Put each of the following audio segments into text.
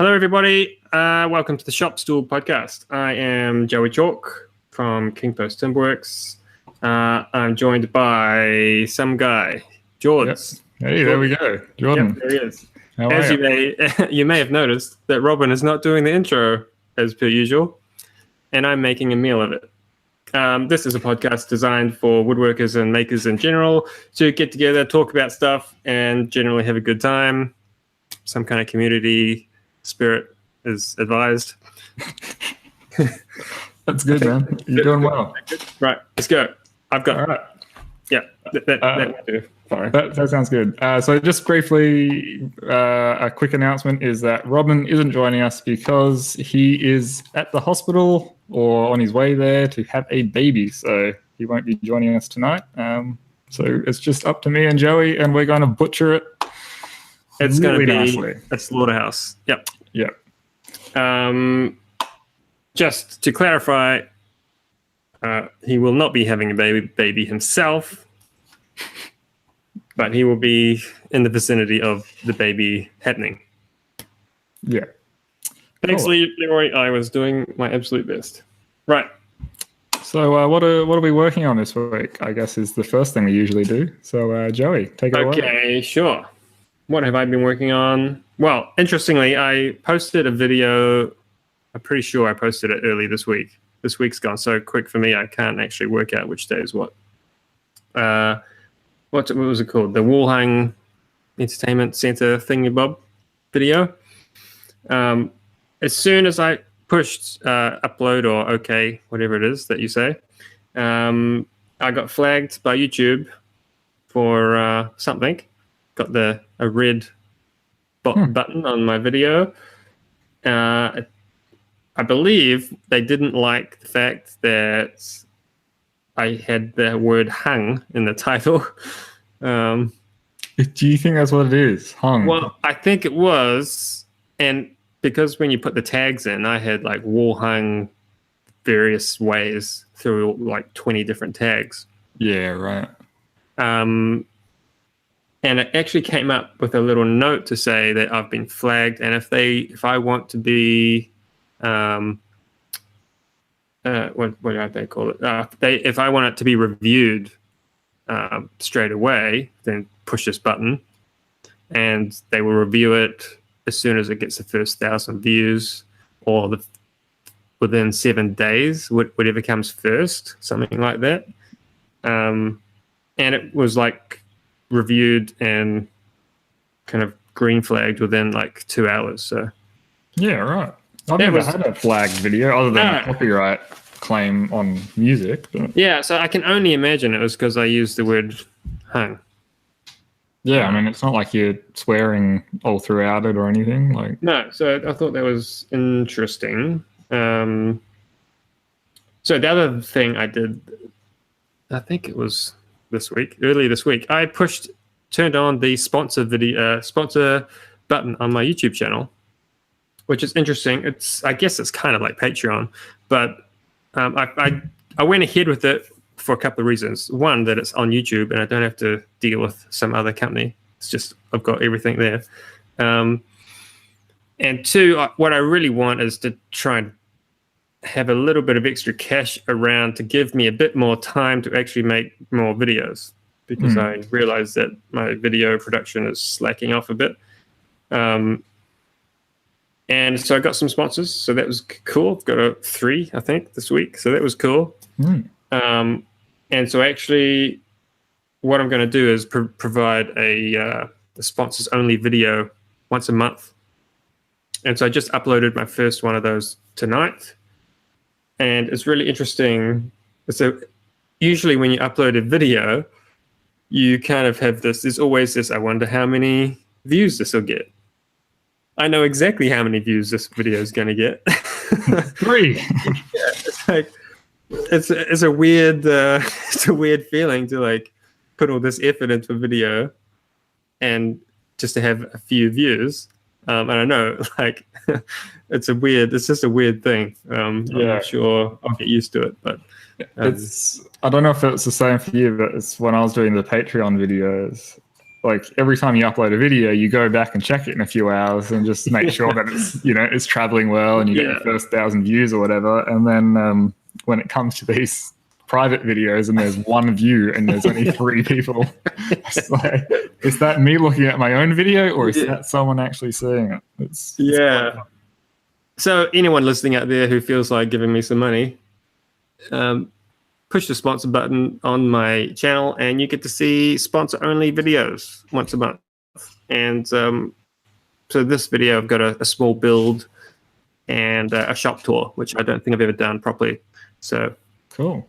Hello, everybody. Welcome to the Stool podcast. I am Joey Chalk from King Post Timberworks. I'm joined by some guy, George. Yep. Hey, there we go, Jordan. Yep, there he is. How As are you may have noticed that Robin is not doing the intro as per usual, and I'm making a meal of it. This is a podcast designed for woodworkers and makers in general to get together, talk about stuff, and generally have a good time. Some kind of community spirit is advised. That's good, man. You're doing well. Right, let's go. I've got. All right. Yeah, that do. Fine. That sounds good. So just briefly, a quick announcement is that Robin isn't joining us because he is at the hospital or on his way there to have a baby. So he won't be joining us tonight. So it's just up to me and Joey, and we're going to butcher it. It's really going to be nicely. a slaughterhouse. Yep. Yep. Just to clarify, he will not be having a baby himself, but he will be in the vicinity of the baby happening. Yeah. Thanks, Cool. Leroy. I was doing my absolute best. Right. So what are we working on this week? I guess is the first thing we usually do. So Joey, take it away. Okay, sure. What have I been working on? Well, interestingly, I posted a video. I'm pretty sure I posted it early this week. This week's gone so quick for me, I can't actually work out which day is what. What was it called? The Wall Hung Entertainment Center Thingy-bob video. As soon as I pushed upload or okay, whatever it is that you say, I got flagged by YouTube for something. Got a red button on my video. I believe they didn't like the fact that I had the word hung in the title. Do you think that's what it is? Hung? Well, I think it was. And because when you put the tags in, I had like wall hung various ways through like 20 different tags. Yeah, right. And it actually came up with a little note to say that I've been flagged, and if I want to be, what do they call it? If I want it to be reviewed straight away, then push this button, and they will review it as soon as it gets the first 1,000 views, or within 7 days, whatever comes first, something like that. And it was like reviewed and kind of green flagged within like 2 hours. So yeah, right. I've never had a flagged video other than a copyright claim on music. But yeah, so I can only imagine it was because I used the word hung. yeah, I mean, it's not like you're swearing all throughout it or anything. Like No, so I thought that was interesting. So the other thing I did, I think it was earlier this week, I turned on the sponsor button on my YouTube channel, which is interesting. I guess it's kind of like Patreon, but I went ahead with it for a couple of reasons. One, that it's on YouTube and I don't have to deal with some other company. It's just I've got everything there. And two, what I really want is to try and have a little bit of extra cash around to give me a bit more time to actually make more videos, because I realized that my video production is slacking off a bit. And so I got some sponsors, so that was cool. I've got 3, I think, this week, so that was cool. And so actually what I'm going to do is provide a sponsors only video once a month. And so I just uploaded my first one of those tonight. And it's really interesting. So usually when you upload a video, you kind of have there's always this, I wonder how many views this will get. I know exactly how many views this video is going to get. 3. Yeah, it's like, it's a weird feeling to like put all this effort into a video and just to have a few views. I don't know, like it's just a weird thing. I'm not sure I'll get used to it, but I don't know if it's the same for you, but it's when I was doing the Patreon videos, like every time you upload a video, you go back and check it in a few hours and just make sure that it's, you know, it's traveling well and you get your first 1,000 views or whatever. And then when it comes to these private videos and there's one view and there's only 3 people, it's like, is that me looking at my own video or is that someone actually seeing it? It's So anyone listening out there who feels like giving me some money, push the sponsor button on my channel and you get to see sponsor-only videos once a month. And so this video, I've got a small build and a shop tour, which I don't think I've ever done properly. So cool.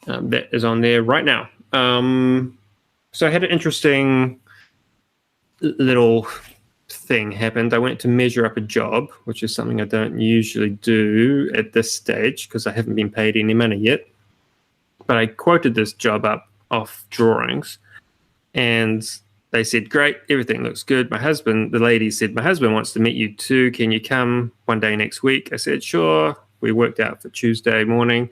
That is on there right now. So I had an interesting little thing happened. I went to measure up a job, which is something I don't usually do at this stage because I haven't been paid any money yet. But I quoted this job up off drawings and they said, great, everything looks good. The lady said, my husband wants to meet you too. Can you come one day next week? I said, sure. We worked out for Tuesday morning.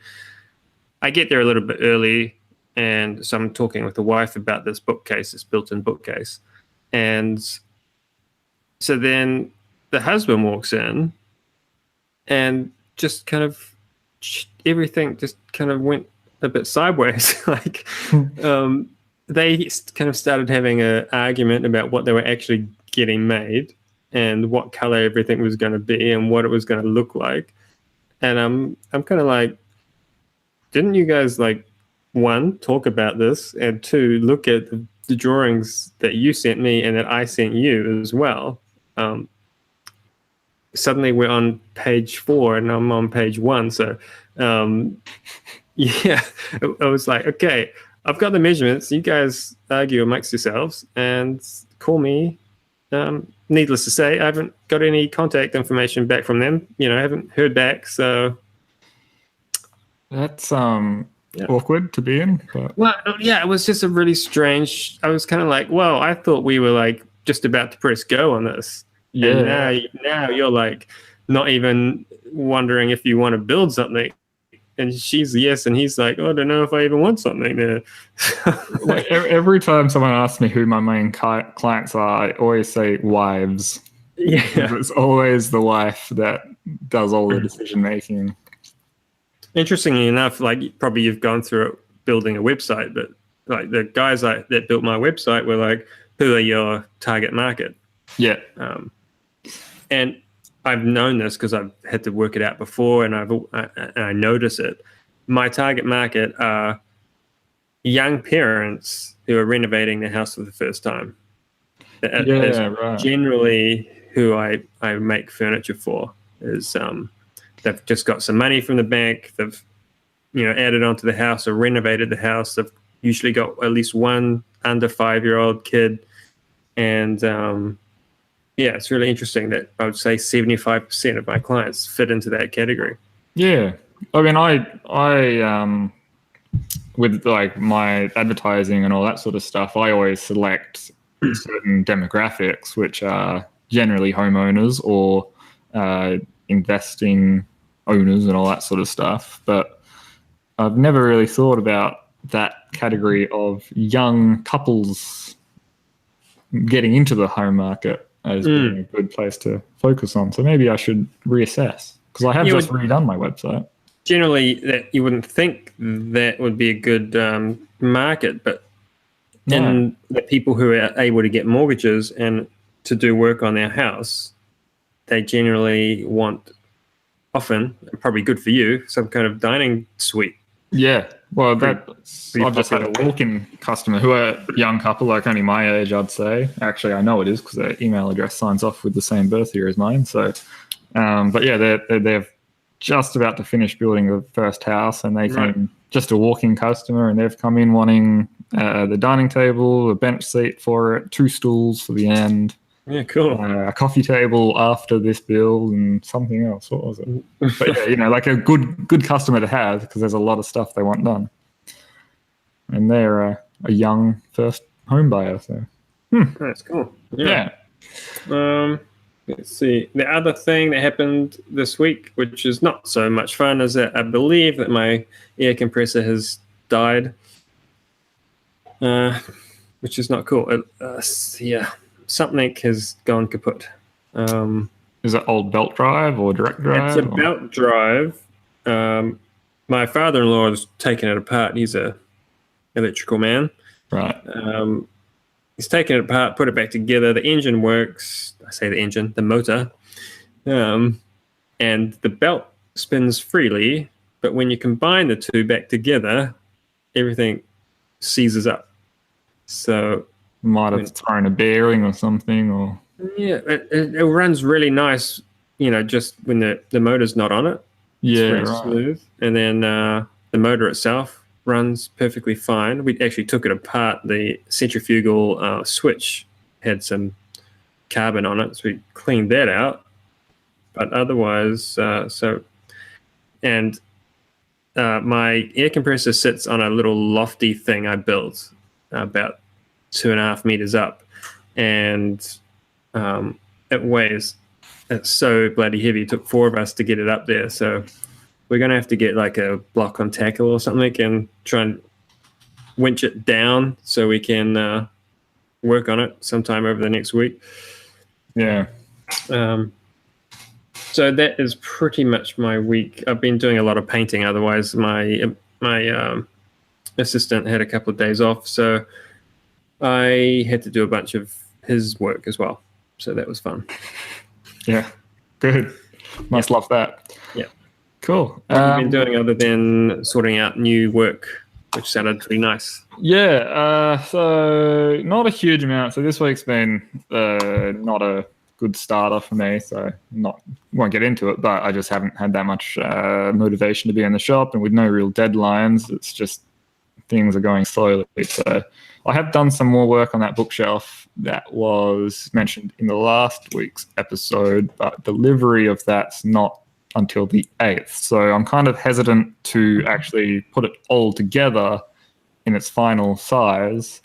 I get there a little bit early. And so I'm talking with the wife about this bookcase, this built-in bookcase. And so then the husband walks in and just kind of everything just kind of went a bit sideways. Like they kind of started having an argument about what they were actually getting made and what color everything was going to be and what it was going to look like. And I'm kind of like, didn't you guys like, 1, talk about this, and 2, look at the drawings that you sent me and that I sent you as well. Suddenly we're on page 4 and I'm on page 1. So yeah, I was like, okay, I've got the measurements. You guys argue amongst yourselves and call me. Needless to say, I haven't got any contact information back from them. You know, I haven't heard back. So that's awkward to be in. But. Well, yeah, it was just a really strange. I was kind of like, well, I thought we were like just about to press go on this. Yeah. And now you're like not even wondering if you want to build something. And she's yes, and he's like, oh, I don't know if I even want something there. Like, every time someone asks me who my main clients are, I always say wives. Yeah, it's always the wife that does all the decision making. Interestingly enough, like probably you've gone through it building a website, but like the guys that built my website were like, who are your target market? Yeah, and I've known this because I've had to work it out before, and I notice it. My target market are young parents who are renovating their house for the first time. Right. Generally, who I make furniture for is they've just got some money from the bank. They've added onto the house or renovated the house. They've usually got at least one under 5-year-old kid, and yeah, it's really interesting that I would say 75% of my clients fit into that category. Yeah. I mean, I with like my advertising and all that sort of stuff, I always select certain demographics, which are generally homeowners or investing owners and all that sort of stuff. But I've never really thought about that category of young couples getting into the home market as being a good place to focus on. So maybe I should reassess, because I have just redone my website. Generally, that you wouldn't think that would be a good market, but in the people who are able to get mortgages and to do work on their house, they generally want, often, probably good for you, some kind of dining suite. Yeah, well, I've just had a walk-in customer who are a young couple, like only my age, I'd say. Actually, I know it is because their email address signs off with the same birth year as mine. So, but yeah, they're just about to finish building the first house, and they came just a walk-in customer, and they've come in wanting the dining table, a bench seat for it, 2 stools for the end. Yeah, cool. A coffee table after this build and something else. What was it? But yeah, like a good customer to have, because there's a lot of stuff they want done. And they're a young first home buyer. So that's cool. Yeah. Let's see. The other thing that happened this week, which is not so much fun, is that I believe that my air compressor has died. The which is not cool. Yeah, something has gone kaput. Is it old belt drive or direct drive? It's a belt drive. My father-in-law has taken it apart. He's a electrical man. Right. He's taken it apart, put it back together. The engine works. I say the engine, the motor. And the belt spins freely, but when you combine the two back together, everything seizes up. So might have thrown a bearing or something, or yeah, it runs really nice. Just when the motor's not on it. Yeah, it's very right. smooth. And then the motor itself runs perfectly fine. We actually took it apart. The centrifugal switch had some carbon on it, so we cleaned that out. But otherwise, my air compressor sits on a little lofty thing I built about 2.5 meters up, and it weighs. It's so bloody heavy. It took 4 of us to get it up there. So we're going to have to get like a block on tackle or something and try and winch it down so we can work on it sometime over the next week. Yeah. So that is pretty much my week. I've been doing a lot of painting. Otherwise, my assistant had a couple of days off, so I had to do a bunch of his work as well. So that was fun. Yeah, good. Must love that. Yeah. Cool. What have you been doing other than sorting out new work, which sounded pretty nice? Yeah, so not a huge amount. So this week's been not a good starter for me, so won't get into it, but I just haven't had that much motivation to be in the shop, and with no real deadlines, it's just things are going slowly. So I have done some more work on that bookshelf that was mentioned in the last week's episode, but delivery of that's not until the 8th. So I'm kind of hesitant to actually put it all together in its final size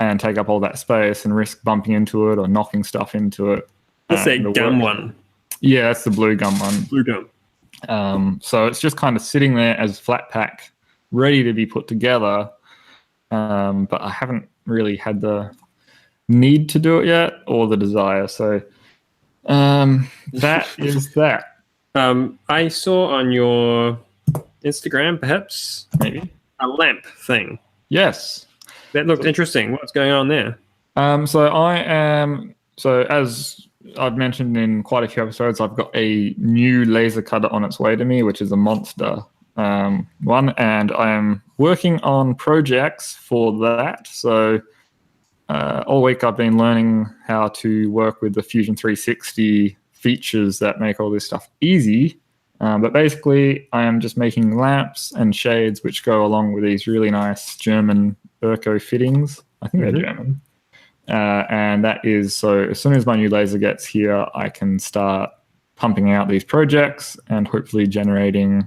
and take up all that space and risk bumping into it or knocking stuff into it. That's that gum one. Yeah, that's the blue gum one. Blue gum. So it's just kind of sitting there as flat pack, ready to be put together. But I haven't really had the need to do it yet or the desire. So that is that. I saw on your Instagram, perhaps, Maybe a lamp thing. Yes. That looked interesting. What's going on there? So as I've mentioned in quite a few episodes, I've got a new laser cutter on its way to me, which is a monster one, and I am working on projects for that. So all week I've been learning how to work with the Fusion 360 features that make all this stuff easy. But basically, I am just making lamps and shades which go along with these really nice German Urco fittings. I think they're German. And that is, so as soon as my new laser gets here, I can start pumping out these projects and hopefully generating,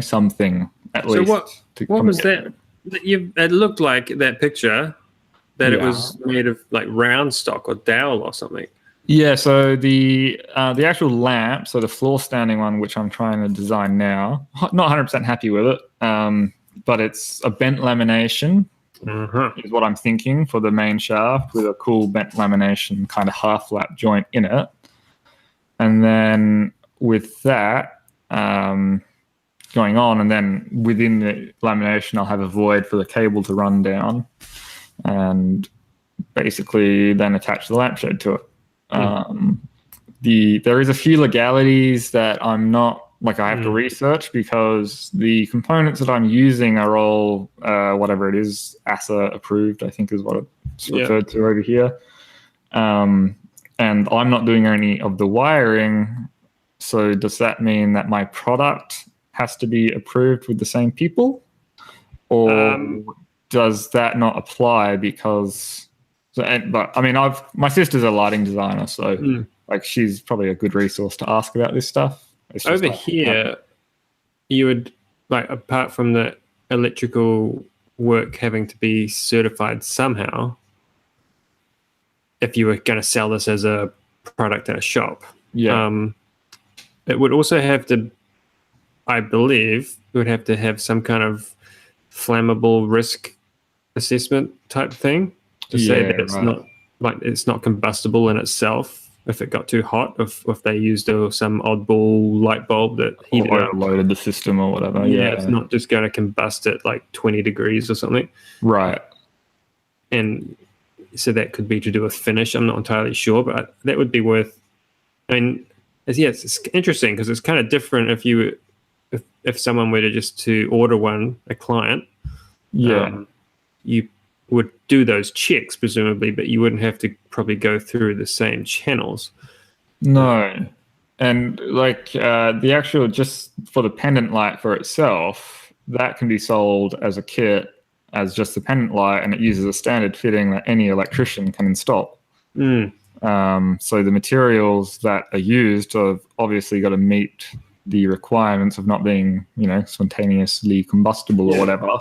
something at least. So what was that? It looked like that picture that it was made of like round stock or dowel or something. Yeah, so the actual lamp, so the floor standing one, which I'm trying to design now, not 100% happy with it, but it's a bent lamination is what I'm thinking for the main shaft with a cool bent lamination kind of half lap joint in it. And then with that going on, and then within the lamination, I'll have a void for the cable to run down and basically then attach the lampshade to it. There is a few legalities that I'm not I have to research because the components that I'm using are all whatever it is ASA approved, I think is what it's referred to over here, and I'm not doing any of the wiring. So does that mean that my product has to be approved with the same people, or does that not apply because but I mean, my sister's a lighting designer, so she's probably a good resource to ask about this stuff. Over here, you would apart from the electrical work having to be certified somehow, if you were going to sell this as a product at a shop, it would also have to, I believe, it would have to have some kind of flammable risk assessment type thing. to say that it's not combustible in itself if it got too hot, if they used some oddball light bulb that heated up. Overloaded the system or whatever. Yeah, it's not just going to combust at like 20 degrees or something. Right. And so that could be to do with finish. I'm not entirely sure, but that would be worth. I mean, it's interesting because it's kind of different if someone were to order one, a client. Yeah. You would do those checks presumably, but you wouldn't have to probably go through the same channels. No. And like the actual, just for the pendant light for itself, that can be sold as a kit as just the pendant light, and it uses a standard fitting that any electrician can install. So the materials that are used have obviously got to meet the requirements of not being, spontaneously combustible or whatever.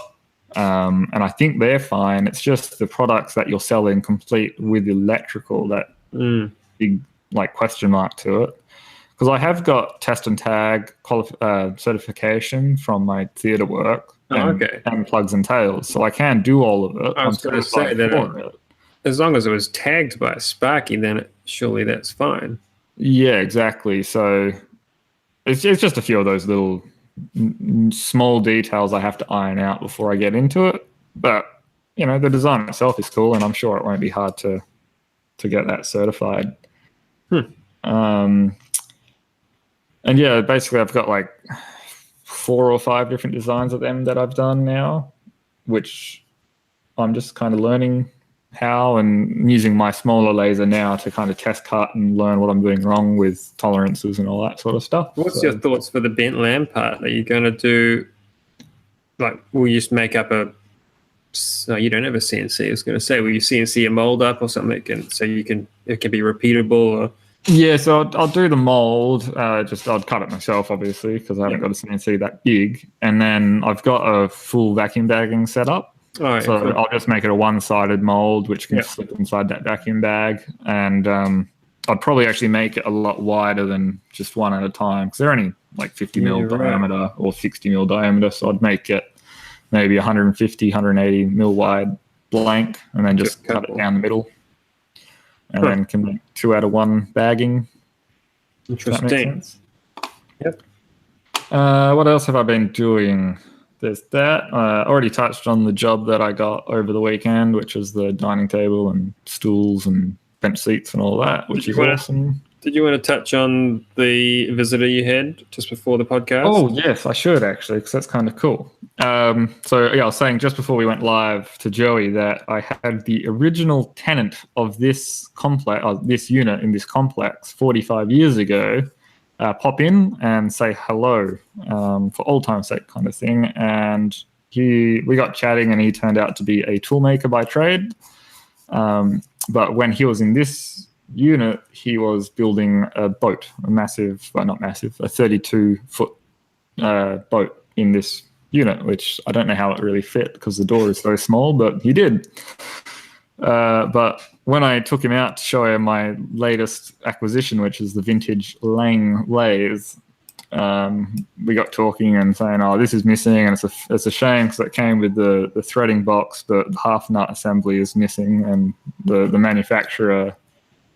And I think they're fine. It's just the products that you're selling complete with electrical that big question mark to it. Because I have got test and tag certification from my theatre work and plugs and tails, so I can do all of it. I was going to say that as long as it was tagged by a Sparky, then surely that's fine. Yeah, exactly. So it's just a few of those little small details I have to iron out before I get into it. But the design itself is cool, and I'm sure it won't be hard to get that certified. And yeah, basically I've got like 4 or 5 different designs of them that I've done now, which I'm just kind of learning how, and using my smaller laser now to kind of test cut and learn what I'm doing wrong with tolerances and all that sort of stuff. What's your thoughts for the bent lamp part? Are you going to do, will you just make up no, you don't have a CNC. I was going to say, will you CNC a mold up or something, it can be repeatable? Or? Yeah, so I'll do the mold. I'll cut it myself, obviously, because I haven't got a CNC that big. And then I've got a full vacuum bagging setup. Cool. I'll just make it a one-sided mold, which can slip inside that vacuum bag. And I'd probably actually make it a lot wider than just one at a time, because they're only like 50 mil diameter or 60 mil diameter. So I'd make it maybe 150, 180 mil wide blank, and then just cut it down the middle. And then can make 2 out of 1 bagging. Interesting. Yep. What else have I been doing? There's that. I already touched on the job that I got over the weekend, which is the dining table and stools and bench seats and all that, which is awesome. Did you want to touch on the visitor you had just before the podcast? Oh, yes, I should actually, because that's kind of cool. I was saying just before we went live to Joey that I had the original tenant of this complex, this unit in this complex 45 years ago, pop in and say hello for old time's sake kind of thing. And we got chatting, and he turned out to be a toolmaker by trade. But when he was in this unit, he was building a boat, a 32-foot boat in this unit, which I don't know how it really fit because the door is so small, but he did. But when I took him out to show him my latest acquisition, which is the vintage Lang lathe, we got talking and saying, "Oh, this is missing," and it's a shame because it came with the threading box, but the half nut assembly is missing, and the manufacturer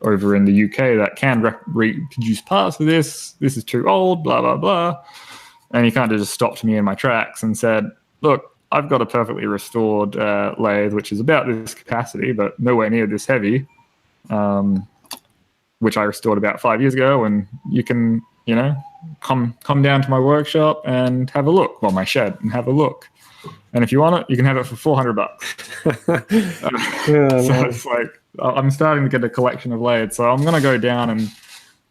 over in the UK that can reproduce parts of this is too old, blah blah blah. And he kind of just stopped me in my tracks and said, "Look, I've got a perfectly restored lathe, which is about this capacity, but nowhere near this heavy, which I restored about 5 years ago, and you can, come down to my workshop and have a look, my shed, and have a look. And if you want it, you can have it for $400." So it's like, I'm starting to get a collection of lathes, so I'm going to go down and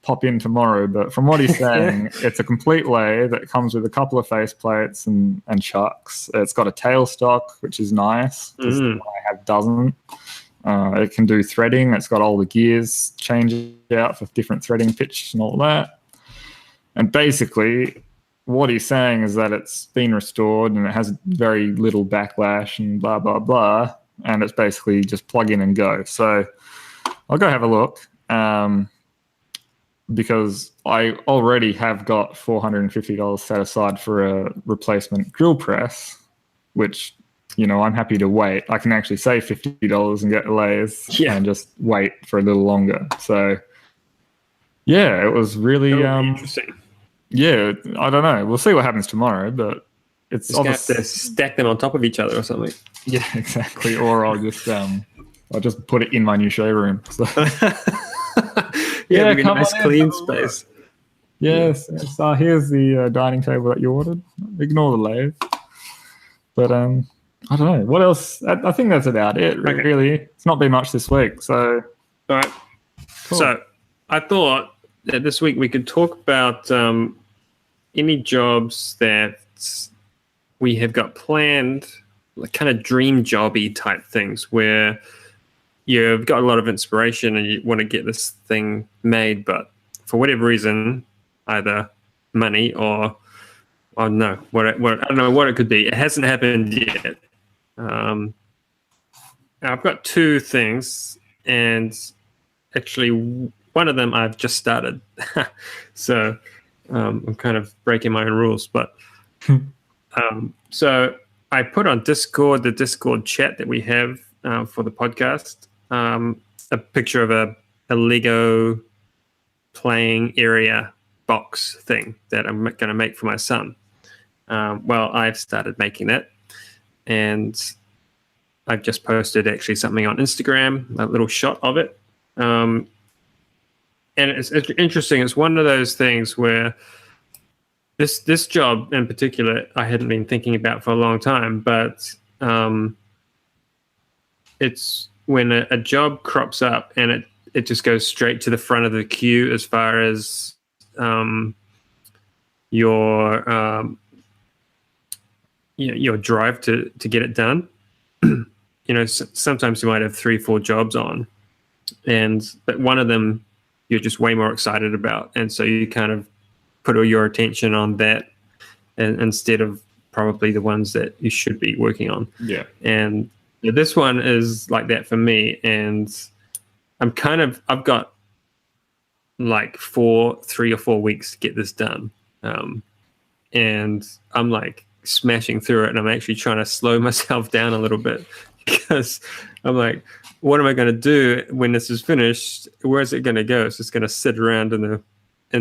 pop in tomorrow. But from what he's saying, it's a complete lathe that comes with a couple of face plates and chucks. It's got a tailstock, which is nice, because the one I have doesn't. It can do threading. It's got all the gears changed out for different threading pitch and all that. And basically, what he's saying is that it's been restored and it has very little backlash and blah, blah, blah. And it's basically just plug in and go. So I'll go have a look, because I already have got $450 set aside for a replacement drill press, which I'm happy to wait. I can actually save $50 and get a lathe and just wait for a little longer. So, yeah, it was really interesting. Yeah, I don't know. We'll see what happens tomorrow, but it's just have to stack them on top of each other or something. Yeah, exactly. Or I'll just put it in my new showroom. So. yeah, nice clean space. Yes. So here's the dining table that you ordered. Ignore the lathe. But I don't know. What else? I think that's about it, really. It's not been much this week. So, all right. Cool. So I thought that this week we could talk about any jobs that we have got planned, like kind of dream jobby type things where you've got a lot of inspiration and you want to get this thing made, but for whatever reason, either money or I don't know what it could be. It hasn't happened yet. I've got two things, and actually one of them I've just started. So I'm kind of breaking my own rules, but so I put on Discord, the Discord chat that we have for the podcast, a picture of a Lego playing area box thing that I'm going to make for my son. Well, I've started making that, and I've just posted actually something on Instagram, a little shot of it. And it's interesting. It's one of those things where this job in particular, I hadn't been thinking about for a long time, but it's when a job crops up and it just goes straight to the front of the queue as far as your drive to get it done. Sometimes you might have 3-4 jobs on, but one of them you're just way more excited about, and so you kind of put all your attention on that, and instead of probably the ones that you should be working on. Yeah. And this one is like that for me, and I've got like 3 or 4 weeks to get this done, and I'm like smashing through it, and I'm actually trying to slow myself down a little bit because I'm like, what am I going to do when this is finished? Where is it going to go? It's just going to sit around in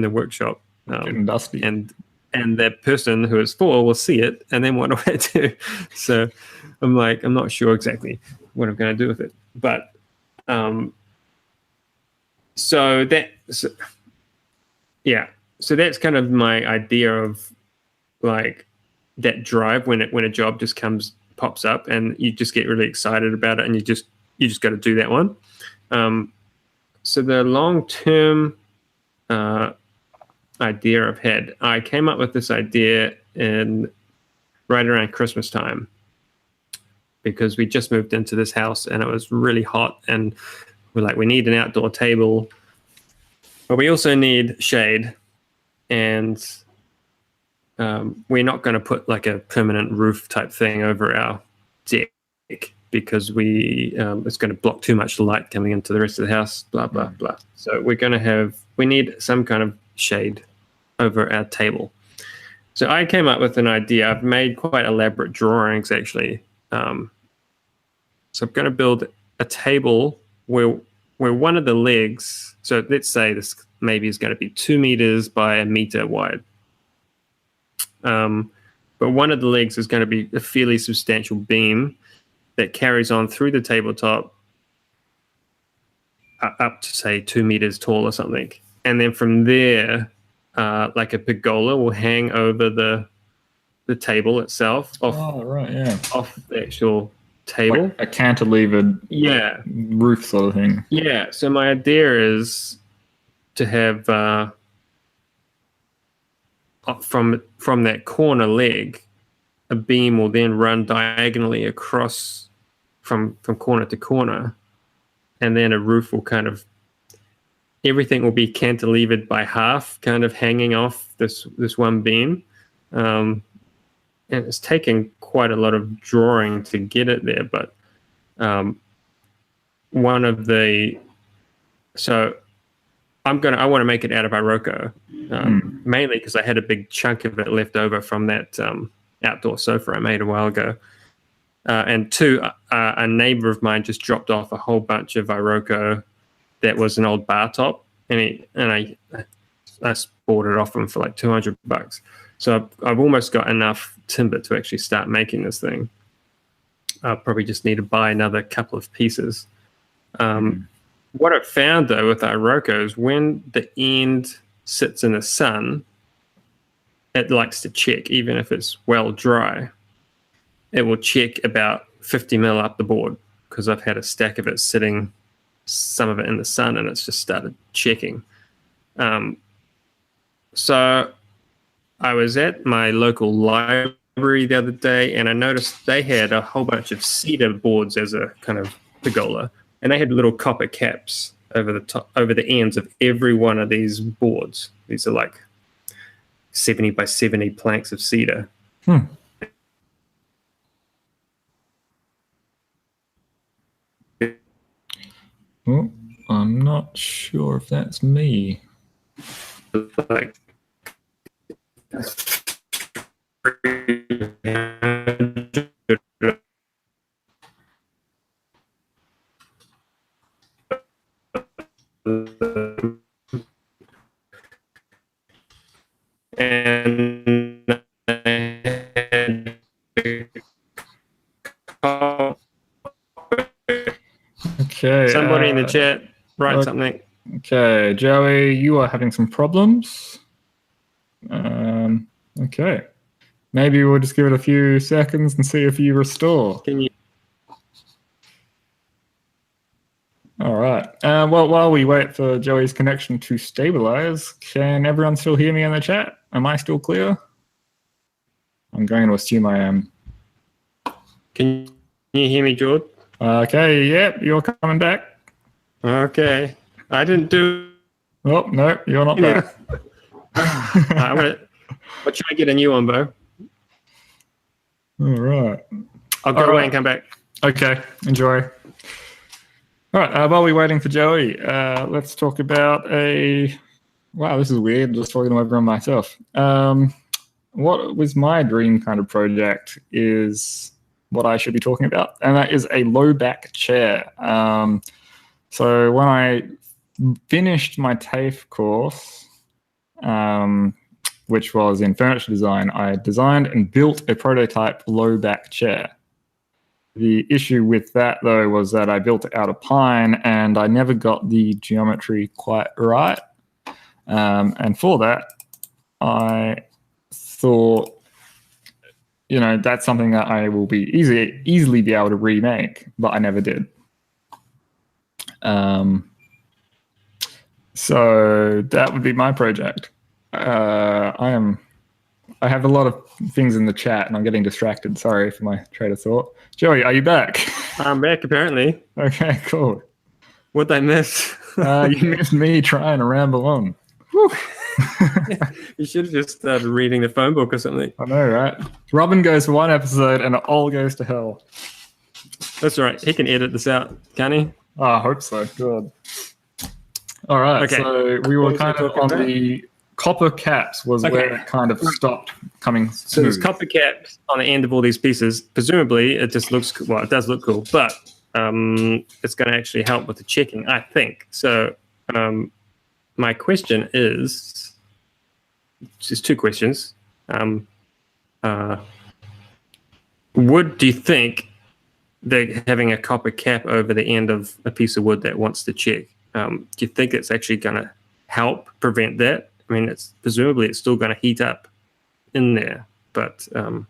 the workshop, getting dusty, and that person who it's for will see it, and then what do I do? So I'm like, I'm not sure exactly what I'm going to do with it, but so that's kind of my idea of like that drive when a job just pops up and you just get really excited about it, and you just got to do that one. So the long-term idea I've had, I came up with this idea right around Christmas time, because we just moved into this house and it was really hot, and we're like, we need an outdoor table, but we also need shade, and we're not going to put like a permanent roof type thing over our deck because it's going to block too much light coming into the rest of the house, blah, blah, blah. So we need some kind of shade over our table. So I came up with an idea. I've made quite elaborate drawings, actually. So I'm going to build a table where one of the legs, so let's say this maybe is going to be 2 meters by 1 meter wide. But one of the legs is going to be a fairly substantial beam that carries on through the tabletop up to, say, 2 meters tall or something. And then from there, like a pergola will hang over the table itself off the actual table. Like a cantilevered roof sort of thing. Yeah. So my idea is to have from that corner leg, a beam will then run diagonally across from corner to corner, and then a roof will everything will be cantilevered by half, kind of hanging off this one beam. And it's taken quite a lot of drawing to get it there, but I want to make it out of Iroko, mainly because I had a big chunk of it left over from that outdoor sofa I made a while ago. and two, a neighbor of mine just dropped off a whole bunch of Iroko that was an old bar top, and I bought it off him for like $200. So I've almost got enough timber to actually start making this thing. I'll probably just need to buy another couple of pieces. What I found though with Iroko is when the end sits in the sun, it likes to check, even if it's well dry. It will check about 50 mil up the board because I've had a stack of it sitting, some of it in the sun, and it's just started checking. So I was at my local library the other day, and I noticed they had a whole bunch of cedar boards as a kind of pergola, and they had little copper caps over the top, over the ends of every one of these boards. These are like 70 by 70 planks of cedar. Oh, I'm not sure if that's me. Like, and Okay. Somebody in the chat write something. Okay, Joey, you are having some problems. Okay. Maybe we'll just give it a few seconds and see if you restore. Can you? All right. Well, while we wait for Joey's connection to stabilize, can everyone still hear me in the chat? Am I still clear? I'm going to assume I am. Can you hear me, George? Okay, yep, you're coming back. Okay. I didn't do. Oh, no, you're not back. What should I get a new one, Bo? All right. I'll go away and come back. Okay, enjoy. All right, while we're waiting for Joey, let's talk about a... Wow, this is weird, just talking to everyone myself. What was my dream kind of project is what I should be talking about, and that is a low back chair. So when I finished my TAFE course, which was in furniture design, I designed and built a prototype low back chair. The issue with that, though, was that I built it out of pine and I never got the geometry quite right. And for that, I thought, you know, that's something that I will be easily be able to remake, but I never did. So that would be my project. I have a lot of things in the chat and I'm getting distracted. Sorry for my train of thought. Joey, are you back? I'm back, apparently. Okay, cool. What'd I miss? You missed me trying to ramble on. You should have just started reading the phone book or something. I know, right? Robin goes for one episode and it all goes to hell. That's all right. He can edit this out, can't he? Oh, I hope so. Good. All right, okay. So we were kind of on the copper caps was where it kind of stopped coming smooth. So there's copper caps on the end of all these pieces. Presumably, it just looks, well, it does look cool, but it's going to actually help with the checking, I think. So my question is, just two questions. Do you think that having a copper cap over the end of a piece of wood that wants to check, do you think it's actually going to help prevent that? I mean, presumably it's still going to heat up in there, but so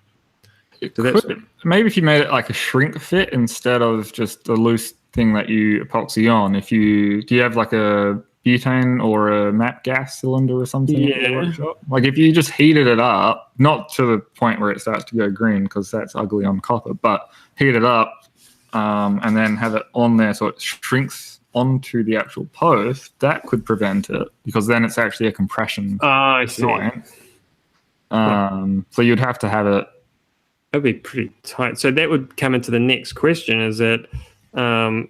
maybe if you made it like a shrink fit instead of just a loose thing that you epoxy on. Do you have like a butane or a MAP gas cylinder or something? Yeah. Like if you just heated it up, not to the point where it starts to go green because that's ugly on copper, but heat it up and then have it on there so it shrinks onto the actual post, that could prevent it because then it's actually a compression joint. So you'd have to have it. That'd be pretty tight. So that would come into the next question: is that how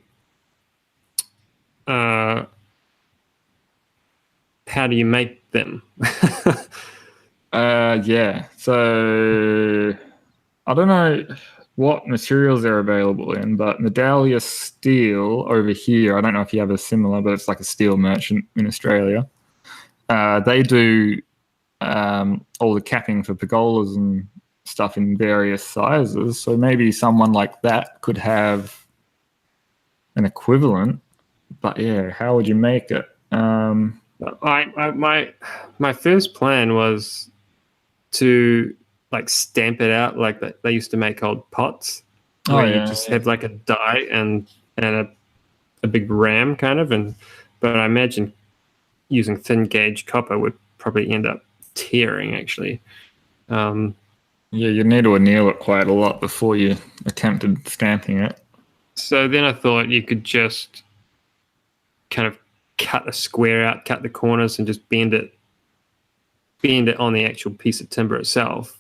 do you make them? Yeah. So I don't know. what materials they're available in, but Medallia Steel over here, I don't know if you have a similar, but it's like a steel merchant in Australia. They do all the capping for pergolas and stuff in various sizes. So maybe someone like that could have an equivalent. But yeah, how would you make it? My first plan was to like stamp it out like they used to make old pots, where you just have like a die and a big ram kind of, but I imagine using thin gauge copper would probably end up tearing actually. Yeah, you need to anneal it quite a lot before you attempted stamping it. So then I thought you could just kind of cut a square out, cut the corners, and just bend it on the actual piece of timber itself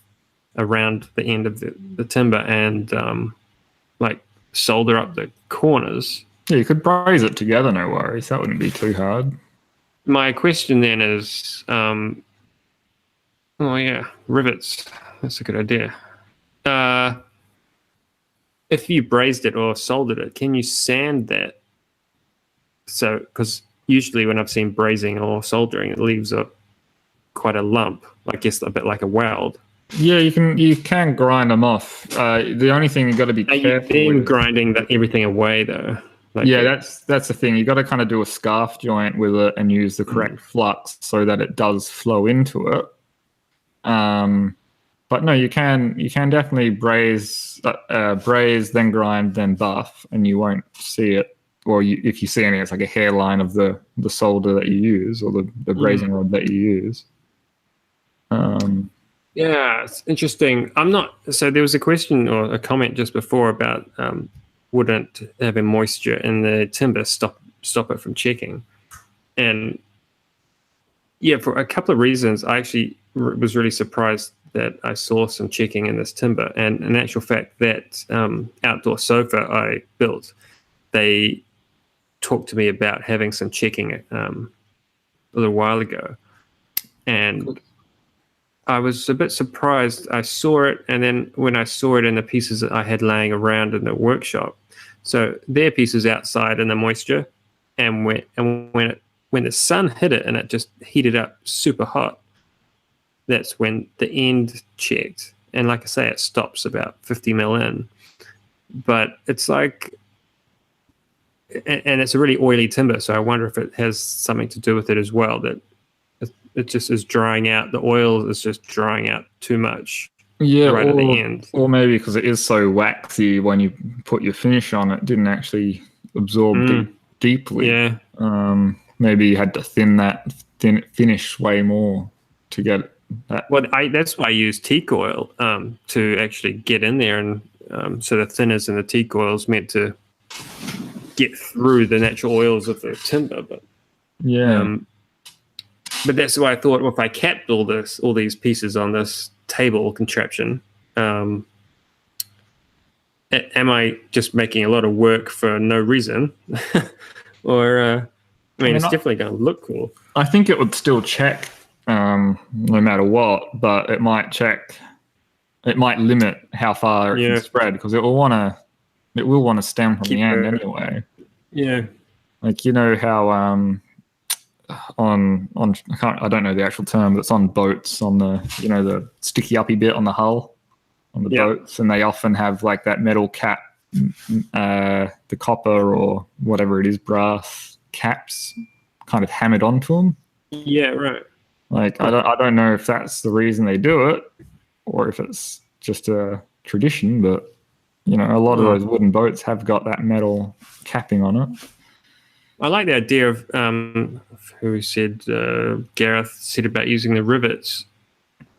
around the end of the timber, and like solder up the corners. Yeah, you could braze it together, no worries. That wouldn't be too hard. My question then is, oh yeah, rivets. That's a good idea. If you brazed it or soldered it, can you sand that? So, because usually when I've seen brazing or soldering, it leaves quite a lump, I guess a bit like a weld. Yeah, you can grind them off. The only thing you've got to be careful with grinding everything away though. That's the thing. You got to kind of do a scarf joint with it and use the correct flux so that it does flow into it. But no, you can definitely braze, then grind, then buff, and you won't see it. Or if you see any, it's like a hairline of the solder that you use or the brazing rod that you use. Yeah, it's interesting. So there was a question or a comment just before about wouldn't having moisture in the timber stop it from checking? And yeah, for a couple of reasons, I actually was really surprised that I saw some checking in this timber. And in actual fact, that outdoor sofa I built, they talked to me about having some checking a little while ago. And I was a bit surprised. I saw it, and then when I saw it in the pieces that I had laying around in the workshop, so their pieces outside in the moisture, and when the sun hit it and it just heated up super hot, that's when the end checked. And like I say, it stops about 50 mil in, but it's like, and it's a really oily timber, so I wonder if it has something to do with it as well, that it just is drying out. The oil is just drying out too much. Yeah, right at the end. Or maybe because it is so waxy, when you put your finish on, it didn't actually absorb deeply. Yeah. Maybe you had to thin finish way more to get that. Well, that's why I use teak oil to actually get in there, and so the thinners in the teak oil is meant to get through the natural oils of the timber. But yeah. But that's why I thought, well, if I capped all these pieces on this table contraption, am I just making a lot of work for no reason? Or, it's definitely going to look cool. I think it would still check no matter what, but it might limit how far it can spread, because it will want to stem from the end anyway. Yeah. Like, you know how I don't know the actual term, but it's on boats, on the the sticky uppy bit on the hull on the boats, and they often have like that metal cap, the copper or whatever it is, brass caps kind of hammered onto them. Yeah, right. Like I don't know if that's the reason they do it or if it's just a tradition, but a lot of those wooden boats have got that metal capping on it. I like the idea of who said, Gareth said about using the rivets,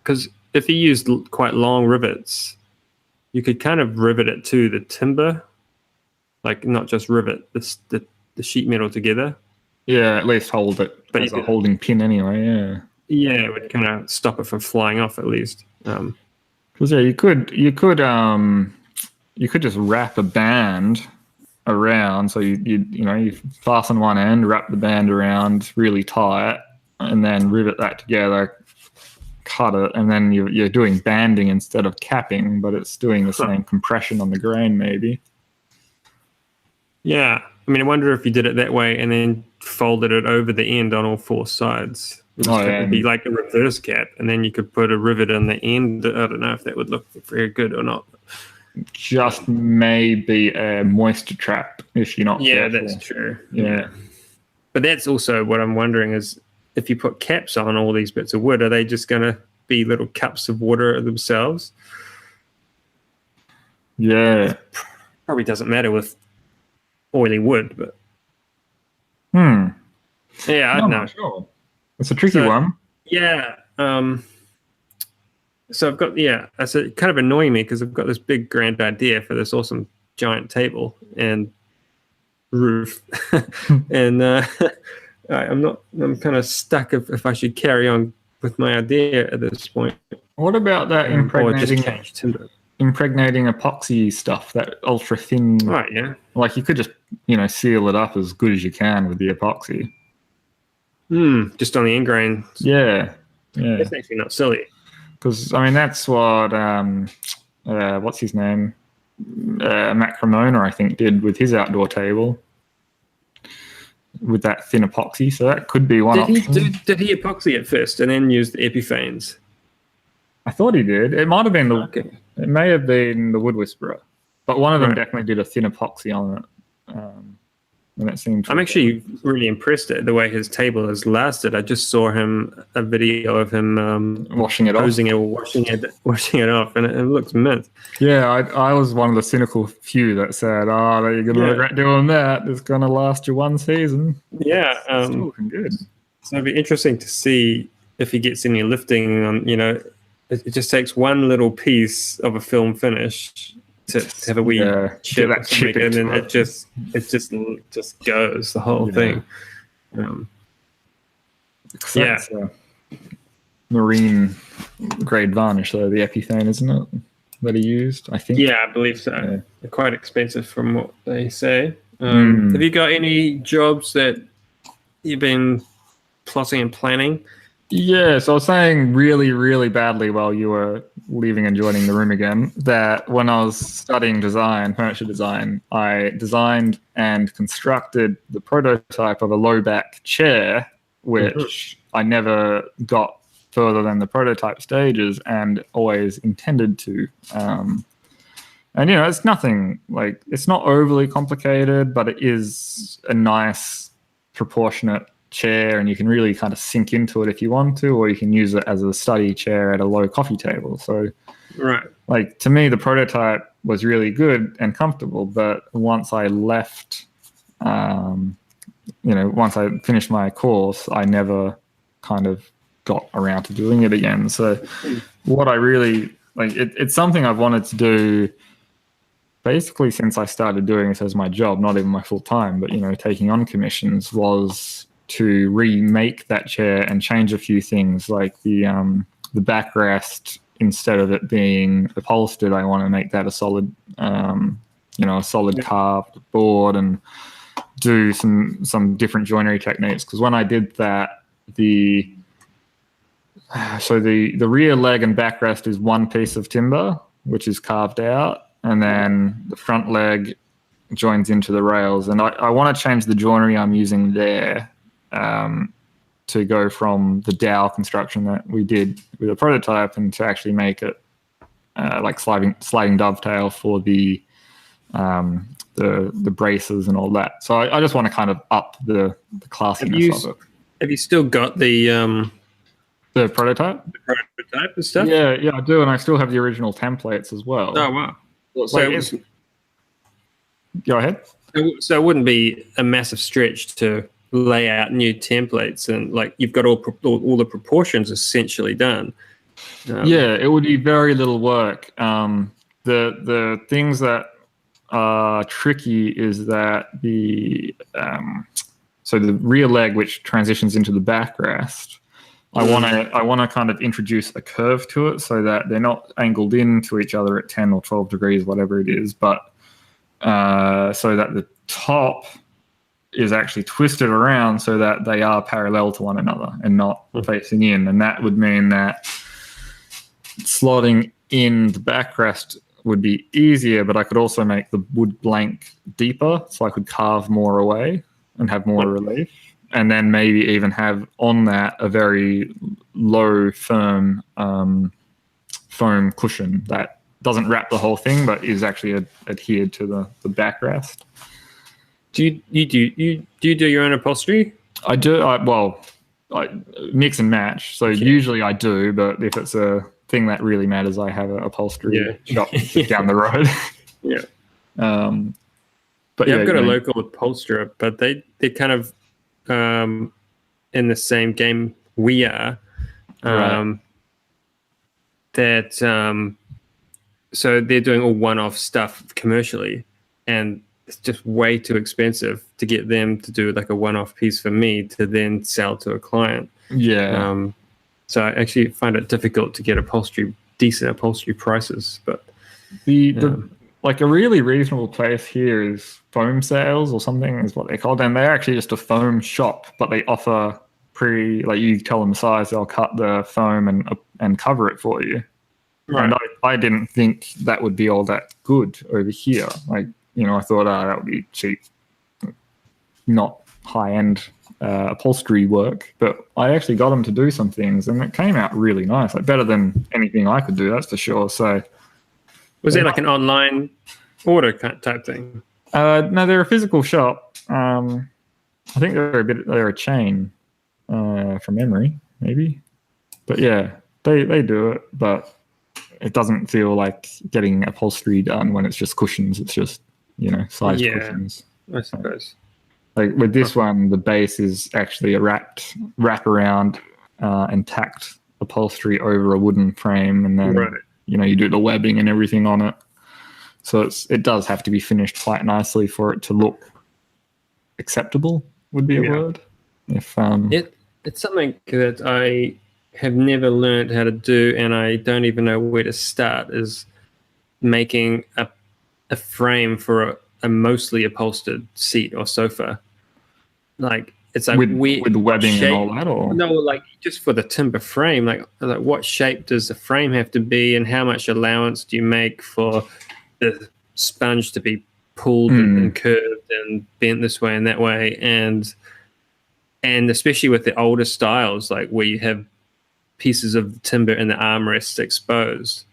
because if you used quite long rivets, you could kind of rivet it to the timber, like not just rivet the sheet metal together. Yeah, at least hold it as a holding pin anyway. Yeah. Yeah, it would kind of stop it from flying off at least. Because you could just wrap a band around, so you fasten one end, wrap the band around really tight, and then rivet that together, cut it, and then you're doing banding instead of capping, but it's doing the same compression on the grain, maybe. Yeah. I mean, I wonder if you did it that way and then folded it over the end on all four sides. It would be like a reverse cap, and then you could put a rivet in the end. I don't know if that would look very good or not. Just maybe a moisture trap if you're not careful. That's true. Yeah. But that's also what I'm wondering is if you put caps on all these bits of wood, are they just going to be little cups of water themselves? Yeah. Probably doesn't matter with oily wood, but yeah, I don't know. Sure. It's a tricky one. Yeah. So I've got it's kind of annoying me because I've got this big grand idea for this awesome giant table and roof, and I'm kind of stuck if I should carry on with my idea at this point. What about that impregnating epoxy stuff, that ultra thin? Right, yeah. Like you could just, seal it up as good as you can with the epoxy. Just on the end grain. Yeah. That's actually not silly. Because, I mean, that's what, what's his name? Matt Cremona, I think, did with his outdoor table. With that thin epoxy. So that could be one option. Did he epoxy it first and then use the epiphanes? I thought he did. It might have been It may have been the Wood Whisperer, but one of them definitely did a thin epoxy on it. And it seemed. I'm actually really impressed at the way his table has lasted. I just saw a video of him washing it off, washing it off, and it looks mint. Yeah, I was one of the cynical few that said, "Oh, you're gonna regret doing that. It's gonna last you one season." Yeah, it's still looking good. So it'd be interesting to see if he gets any lifting on. It just takes one little piece of a film finish to have a wee chip, and then it just goes the whole thing. Marine grade varnish, though, the epithane, isn't it? That he used, I think. Yeah, I believe so. Yeah. They're quite expensive from what they say. Have you got any jobs that you've been plotting and planning? Yeah, so I was saying really, really badly while you were leaving and joining the room again that when I was studying furniture design, I designed and constructed the prototype of a low back chair, which I never got further than the prototype stages and always intended to. And, it's nothing it's not overly complicated, but it is a nice proportionate chair, and you can really kind of sink into it if you want to, or you can use it as a study chair at a low coffee table. So to me, the prototype was really good and comfortable, but once I left, once I finished my course, I never kind of got around to doing it again. So what I really it's something I've wanted to do basically since I started doing this as my job, not even my full time, but taking on commissions, was to remake that chair and change a few things, like the backrest. Instead of it being upholstered, I want to make that a solid, a solid carved board, and do some different joinery techniques. Because when I did that, the rear leg and backrest is one piece of timber, which is carved out, and then the front leg joins into the rails. And I want to change the joinery I'm using there. To go from the dowel construction that we did with a prototype and to actually make it like sliding dovetail for the braces and all that. So I just want to kind of up the classiness of it. Have you still got the prototype? The prototype and stuff? Yeah, I do, and I still have the original templates as well. Oh wow! Go ahead. So it wouldn't be a massive stretch to lay out new templates, and you've got all the proportions essentially done. It would be very little work. The things that are tricky is that the rear leg, which transitions into the backrest, I want to kind of introduce a curve to it so that they're not angled into each other at 10 or 12 degrees, whatever it is, but so that the top is actually twisted around so that they are parallel to one another and not facing in. And that would mean that slotting in the backrest would be easier, but I could also make the wood blank deeper, so I could carve more away and have more relief. And then maybe even have on that a very low firm foam cushion that doesn't wrap the whole thing, but is actually adhered to the backrest. Do you do your own upholstery? I do. I mix and match. So usually I do, but if it's a thing that really matters, I have an upholstery shop just down the road. Yeah. But I've got a local upholsterer, but they're kind of in the same game we are. So they're doing all one-off stuff commercially, and it's just way too expensive to get them to do like a one-off piece for me to then sell to a client. Yeah. So I actually find it difficult to get decent upholstery prices. But the like a really reasonable place here is Foam Sales or something is what they call them. They're actually just a foam shop, but they offer like you tell them the size, they'll cut the foam and cover it for you. Right. And I didn't think that would be all that good over here. Like, I thought, that would be cheap, not high-end upholstery work. But I actually got them to do some things, and it came out really nice, like better than anything I could do, that's for sure. So, was it like an online order type thing? No, they're a physical shop. I think they're a chain from memory, maybe. But yeah, they do it, but it doesn't feel like getting upholstery done when it's just cushions. It's just, sized cushions. I suppose. Like with this one, the base is actually a wrap around and tacked upholstery over a wooden frame, and then you do the webbing and everything on it. So it does have to be finished quite nicely for it to look acceptable. Would be a word. If it's something that I have never learned how to do, and I don't even know where to start, is making a frame for a mostly upholstered seat or sofa. Like it's like with the webbing shape, and all that, or no, like just for the timber frame. Like what shape does the frame have to be, and how much allowance do you make for the sponge to be pulled and curved and bent this way and that way, and especially with the older styles, like where you have pieces of timber and the armrests exposed,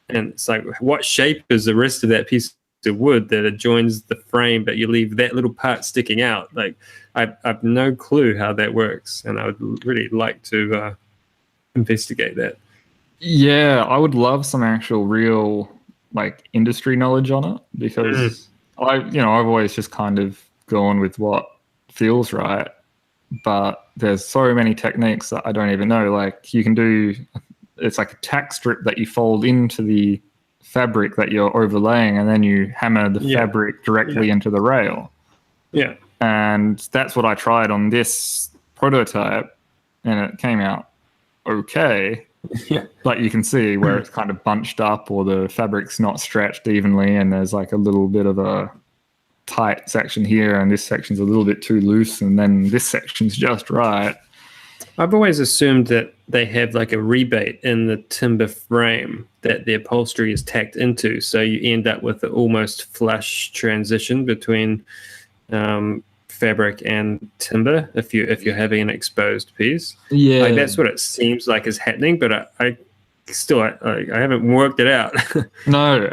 and it's like, what shape is the rest of that piece of wood that adjoins the frame, but you leave that little part sticking out? Like I've no clue how that works, and I would really like to investigate that. Yeah, I would love some actual real like industry knowledge on it, because I've always just kind of gone with what feels right. But there's so many techniques that I don't even know. Like you can do, it's like a tack strip that you fold into the fabric that you're overlaying, and then you hammer the fabric directly into the rail. Yeah. And that's what I tried on this prototype, and it came out okay. Yeah. But you can see where it's kind of bunched up, or the fabric's not stretched evenly, and there's like a little bit of a tight section here, and this section's a little bit too loose, and then this section's just right. I've always assumed that they have like a rebate in the timber frame that the upholstery is tacked into, so you end up with an almost flush transition between fabric and timber if you're having an exposed piece. Yeah, like that's what it seems like is happening, but I haven't worked it out. No,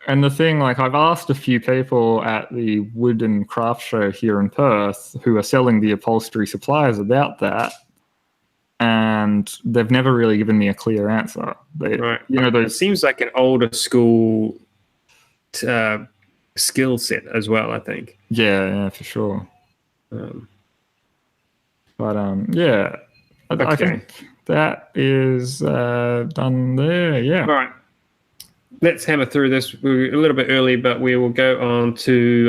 and the thing, like I've asked a few people at the Wood and Craft Show here in Perth who are selling the upholstery suppliers about that, and they've never really given me a clear answer. It seems like an older school skill set as well, I think. Yeah, for sure. I think that is done there. Yeah. All right. Let's hammer through this. We're a little bit early, but we will go on to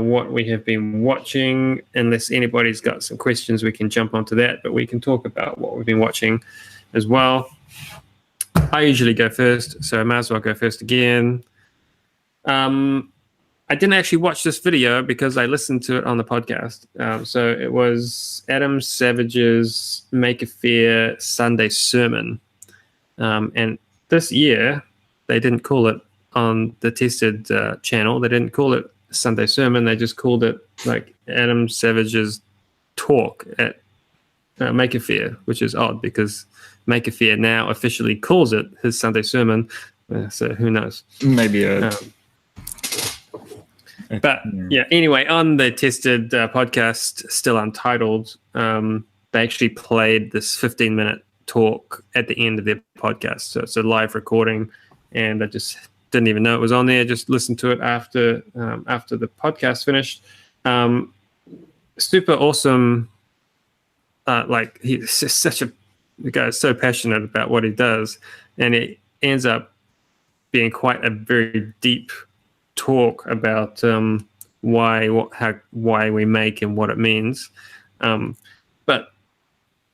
what we have been watching. Unless anybody's got some questions, we can jump onto that, but we can talk about what we've been watching as well. I usually go first, so I might as well go first again. I didn't actually watch this video because I listened to it on the podcast. So it was Adam Savage's Make a Fair Sunday sermon. And this year they didn't call it on the Tested channel. They didn't call it Sunday Sermon. They just called it like Adam Savage's talk at Maker Faire, which is odd because Maker Faire now officially calls it his Sunday Sermon. So who knows? Maybe but yeah, anyway, on the Tested podcast, still untitled, they actually played this 15-minute talk at the end of their podcast. So it's a live recording, and I just didn't even know it was on there. Just listened to it after the podcast finished. Super awesome. Like he's just the guy is so passionate about what he does, and it ends up being quite a very deep talk about why we make and what it means. But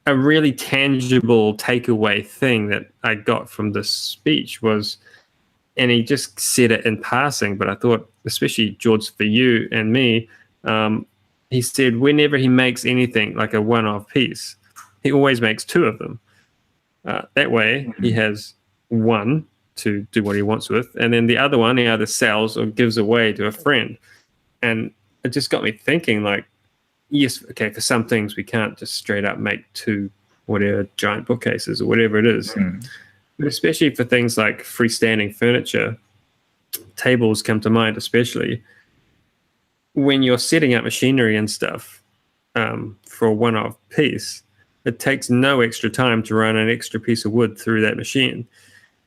a really tangible takeaway thing that I got from this speech was, and he just said it in passing, but I thought, especially George, for you and me, he said whenever he makes anything like a one-off piece, he always makes two of them. That way, he has one to do what he wants with, and then the other one he either sells or gives away to a friend. And it just got me thinking, like, yes, okay, for some things we can't just straight up make two whatever giant bookcases or whatever it is. But especially for things like freestanding furniture, tables come to mind, especially when you're setting up machinery and stuff for a one-off piece. It takes no extra time to run an extra piece of wood through that machine.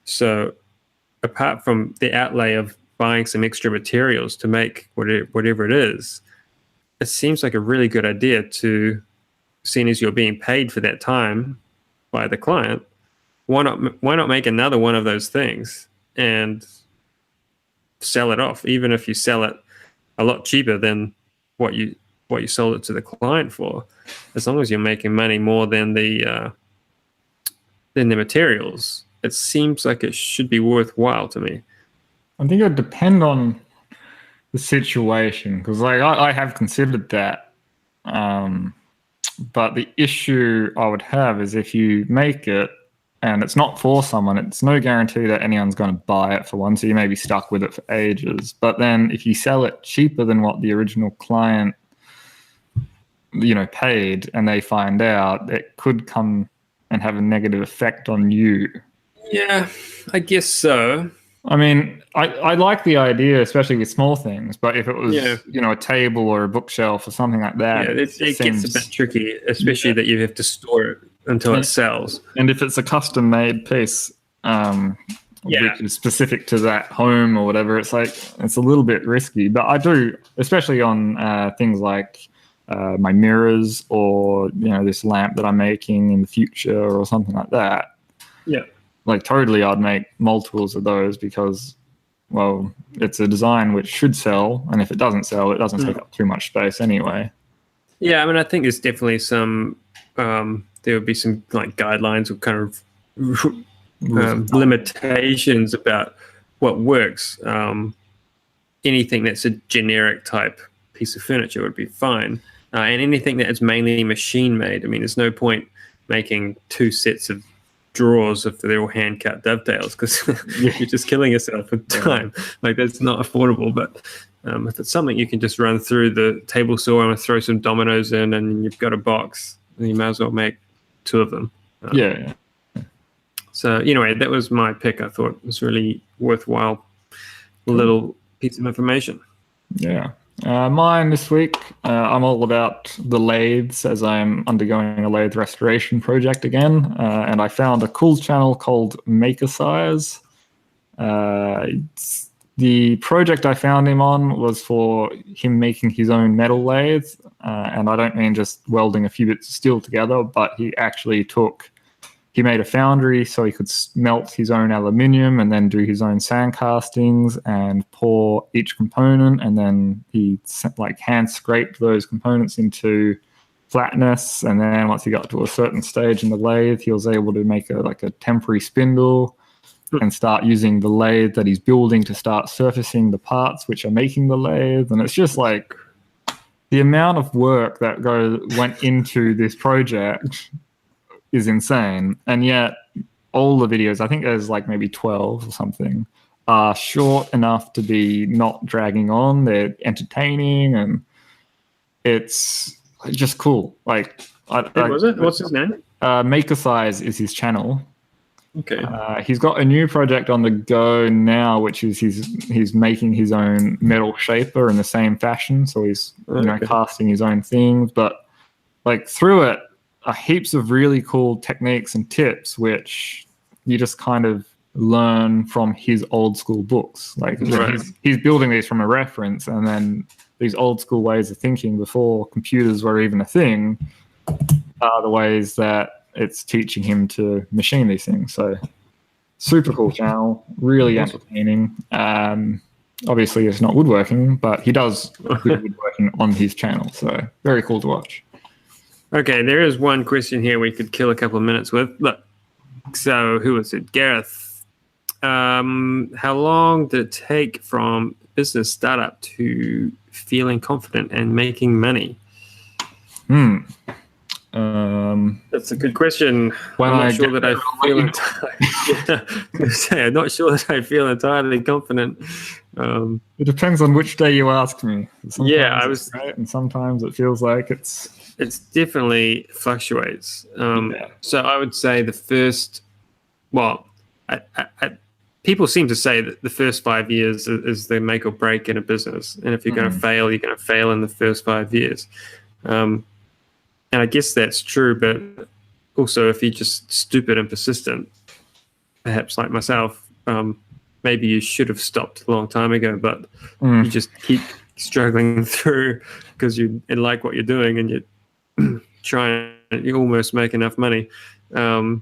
So apart from the outlay of buying some extra materials to make whatever it is, it seems like a really good idea to, seeing as you're being paid for that time by the client, why not make another one of those things and sell it off, even if you sell it a lot cheaper than what you sold it to the client for, as long as you're making money more than the materials. It seems like it should be worthwhile to me. I think it would depend on the situation, because like I have considered that, but the issue I would have is if you make it and it's not for someone, it's no guarantee that anyone's going to buy it, for one, so you may be stuck with it for ages. But then if you sell it cheaper than what the original client paid, and they find out, it could come and have a negative effect on you. Yeah, I guess so. I mean, I like the idea, especially with small things, but if it was, a table or a bookshelf or something like that, it gets a bit tricky, especially that you have to store it until it sells. And if it's a custom-made piece, which is specific to that home or whatever, it's a little bit risky. But I do, especially on things like my mirrors or this lamp that I'm making in the future or something like that. Yeah. Like totally, I'd make multiples of those because, well, it's a design which should sell, and if it doesn't sell, it doesn't take up too much space anyway. Yeah, I mean, I think there's definitely some, there would be some like guidelines or kind of limitations about what works. Anything that's a generic type piece of furniture would be fine, and anything that is mainly machine made. I mean, there's no point making two sets of drawers if they're all hand cut dovetails, because you're just killing yourself with time. Like, that's not affordable. But if it's something you can just run through the table saw and throw some dominoes in, and you've got a box, then you might as well make two of them. So anyway, that was my pick. I thought it was really worthwhile little piece of information. Mine this week, I'm all about the lathes, as I'm undergoing a lathe restoration project again, and I found a cool channel called Maker Size. The project I found him on was for him making his own metal lathe, and I don't mean just welding a few bits of steel together, but he made a foundry so he could melt his own aluminium and then do his own sand castings and pour each component, and then he hand scraped those components into flatness, and then once he got to a certain stage in the lathe, he was able to make a temporary spindle and start using the lathe that he's building to start surfacing the parts which are making the lathe. And it's just like the amount of work that went into this project is insane, and yet all the videos, I think there's like maybe 12 or something, are short enough to be not dragging on. They're entertaining, and it's just cool. Like, Was it? What's his name? Maker Size is his channel. Okay. He's got a new project on the go now, which is he's making his own metal shaper in the same fashion. So he's casting his own things, but like through it are heaps of really cool techniques and tips, which you just kind of learn from his old school books. Like he's building these from a reference, and then these old school ways of thinking before computers were even a thing are the ways that it's teaching him to machine these things. So super cool channel, really entertaining. Obviously it's not woodworking, but he does good woodworking on his channel. So very cool to watch. Okay, there is one question here we could kill a couple of minutes with. Look, so who was it? Gareth. How long did it take from business startup to feeling confident and making money? That's a good question. I'm not sure that I feel entirely confident. It depends on which day you ask me. Sometimes it's great, and sometimes it feels like it's definitely fluctuates. So I would say the first, people seem to say that the first 5 years is the make or break in a business, and if you're going to fail, you're going to fail in the first 5 years. And I guess that's true, but also if you're just stupid and persistent, perhaps like myself, maybe you should have stopped a long time ago, but you just keep struggling through because you like what you're doing, and you almost make enough money. I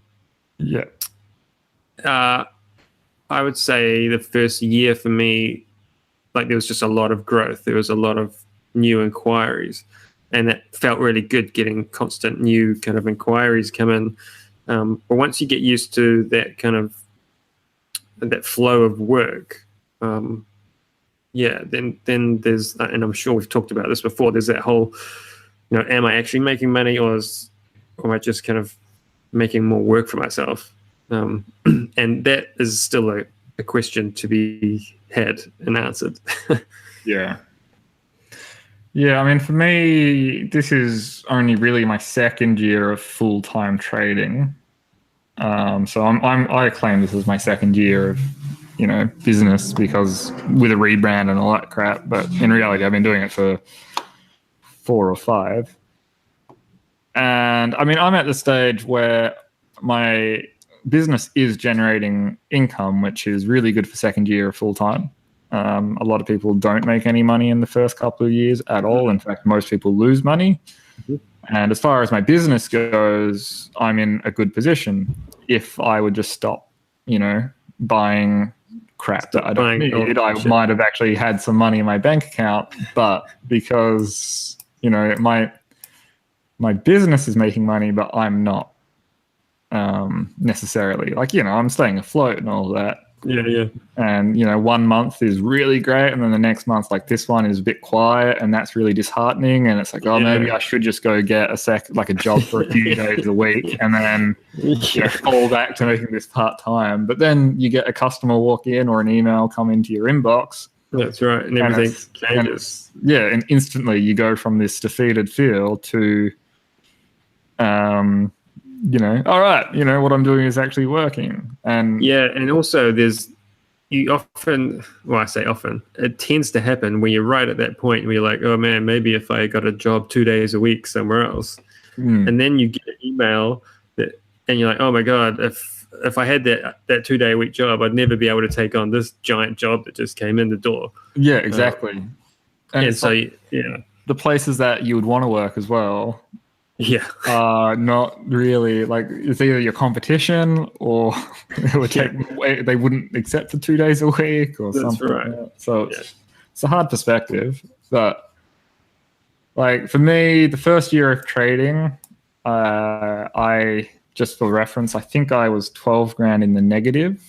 would say the first year for me, like there was just a lot of growth. There was a lot of new inquiries. And that felt really good, getting constant new kind of inquiries come in. But once you get used to that kind of that flow of work, then there's, and I'm sure we've talked about this before, there's that whole, am I actually making money, or am I just kind of making more work for myself? And that is still a question to be had and answered. Yeah, I mean, for me, this is only really my second year of full-time trading. So I claim this is my second year of, business, because with a rebrand and all that crap. But in reality, I've been doing it for 4 or 5. And I mean, I'm at the stage where my business is generating income, which is really good for second year of full-time. A lot of people don't make any money in the first couple of years at all. In fact, most people lose money. And as far as my business goes, I'm in a good position. If I would just stop, buying crap that I don't need, I might have actually had some money in my bank account. But because, my business is making money, but I'm not necessarily. Like, I'm staying afloat and all that. Yeah. And 1 month is really great, and then the next month, like this one, is a bit quiet, and that's really disheartening. And it's like, maybe I should just go get a job for a few days a week, and then fall back to making this part time. But then you get a customer walk in or an email come into your inbox. That's right, and everything changes. And instantly you go from this defeated feel to all right, what I'm doing is actually working. And and also I say often, it tends to happen when you're right at that point where you're like, oh man, maybe if I got a job 2 days a week somewhere else, and then you get an email and you're like, oh my God, if I had that 2 day a week job, I'd never be able to take on this giant job that just came in the door. Yeah, exactly. And so, the places that you would want to work as well. Not really, like, it's either your competition or they wouldn't accept for 2 days a week or something. Right. So it's a hard perspective. But like for me, the first year of trading, I just for reference, I think I was 12 grand in the negative.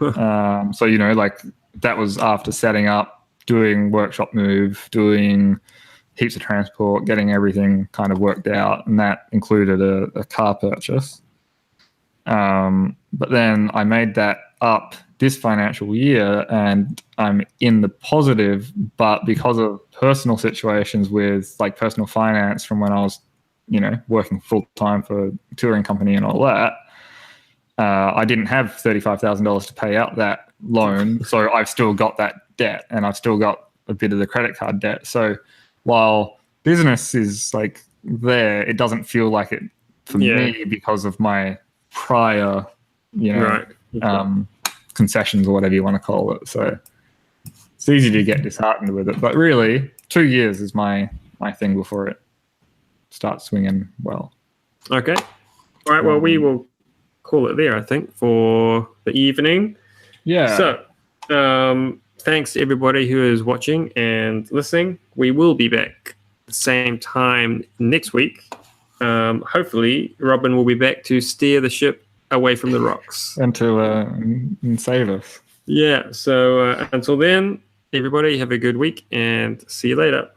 So like that was after setting up, doing workshop move, doing heaps of transport, getting everything kind of worked out, and that included a car purchase. But then I made that up this financial year and I'm in the positive, but because of personal situations with like personal finance from when I was, working full time for a touring company and all that, I didn't have $35,000 to pay out that loan. So I've still got that debt and I've still got a bit of the credit card debt. So while business is like there, it doesn't feel like it for me because of my prior, concessions or whatever you want to call it. So it's easy to get disheartened with it. But really, 2 years is my thing before it starts swinging well. Okay. All right. Well, we will call it there, I think, for the evening. Yeah. So thanks to everybody who is watching and listening. We will be back the same time next week. Hopefully, Robin will be back to steer the ship away from the rocks. And to and save us. Yeah. So until then, everybody have a good week and see you later.